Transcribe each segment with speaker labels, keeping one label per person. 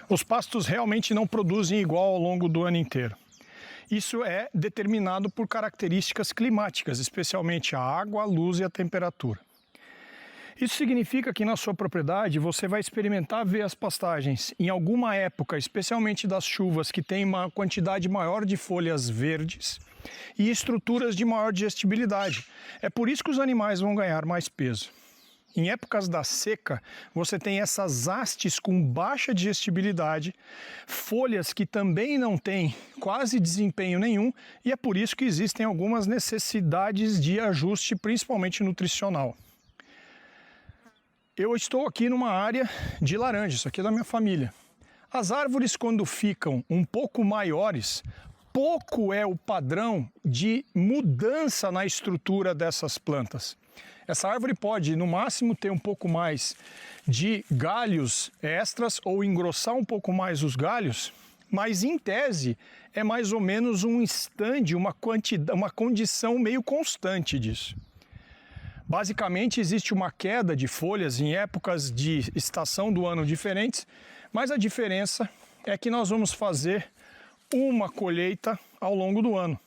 Speaker 1: Os pastos realmente não produzem igual ao longo do ano inteiro. Isso é determinado por características climáticas, especialmente a água, a luz e a temperatura. Isso significa que na sua propriedade você vai experimentar ver as pastagens em alguma época, especialmente das chuvas, que tem uma quantidade maior de folhas verdes e estruturas de maior digestibilidade. É por isso que os animais vão ganhar mais peso. Em épocas da seca, você tem essas hastes com baixa digestibilidade, folhas que também não têm quase desempenho nenhum, e é por isso que existem algumas necessidades de ajuste, principalmente nutricional. Eu estou aqui numa área de laranja, isso aqui é da minha família. As árvores, quando ficam um pouco maiores, pouco é o padrão de mudança na estrutura dessas plantas. Essa árvore pode, no máximo, ter um pouco mais de galhos extras ou engrossar um pouco mais os galhos, mas em tese é mais ou menos um stand, uma condição meio constante disso. Basicamente existe uma queda de folhas em épocas de estação do ano diferentes, mas a diferença é que nós vamos fazer uma colheita ao longo do ano.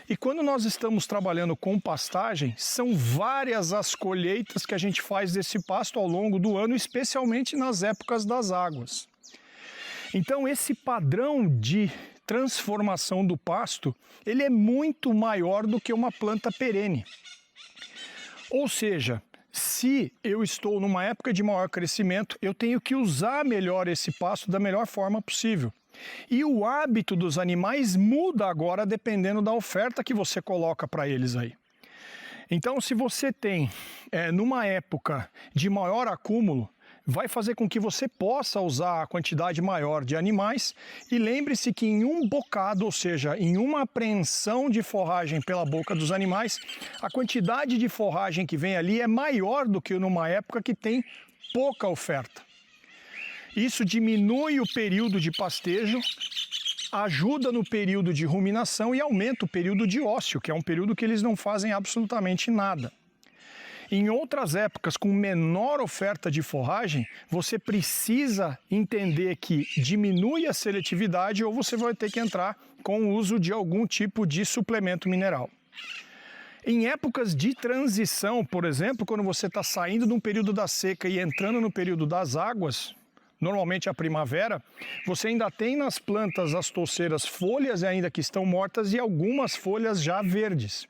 Speaker 1: E quando nós estamos trabalhando com pastagem, são várias as colheitas que a gente faz desse pasto ao longo do ano, especialmente nas épocas das águas. Então esse padrão de transformação do pasto, ele é muito maior do que uma planta perene. Ou seja, se eu estou numa época de maior crescimento, eu tenho que usar melhor esse pasto da melhor forma possível. E o hábito dos animais muda agora dependendo da oferta que você coloca para eles aí. Então, se você tem numa época de maior acúmulo, vai fazer com que você possa usar a quantidade maior de animais, e lembre-se que em um bocado, ou seja, em uma apreensão de forragem pela boca dos animais, a quantidade de forragem que vem ali é maior do que numa época que tem pouca oferta. Isso diminui o período de pastejo, ajuda no período de ruminação e aumenta o período de ócio, que é um período que eles não fazem absolutamente nada. Em outras épocas, com menor oferta de forragem, você precisa entender que diminui a seletividade ou você vai ter que entrar com o uso de algum tipo de suplemento mineral. Em épocas de transição, por exemplo, quando você está saindo de um período da seca e entrando no período das águas, normalmente a primavera, você ainda tem nas plantas as touceiras folhas ainda que estão mortas e algumas folhas já verdes.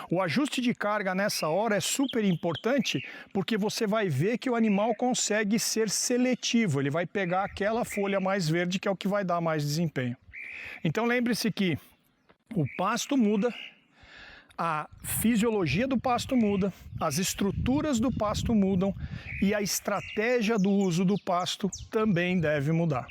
Speaker 1: O ajuste de carga nessa hora é super importante porque você vai ver que o animal consegue ser seletivo, ele vai pegar aquela folha mais verde que é o que vai dar mais desempenho. Então lembre-se que o pasto muda, a fisiologia do pasto muda, as estruturas do pasto mudam e a estratégia do uso do pasto também deve mudar.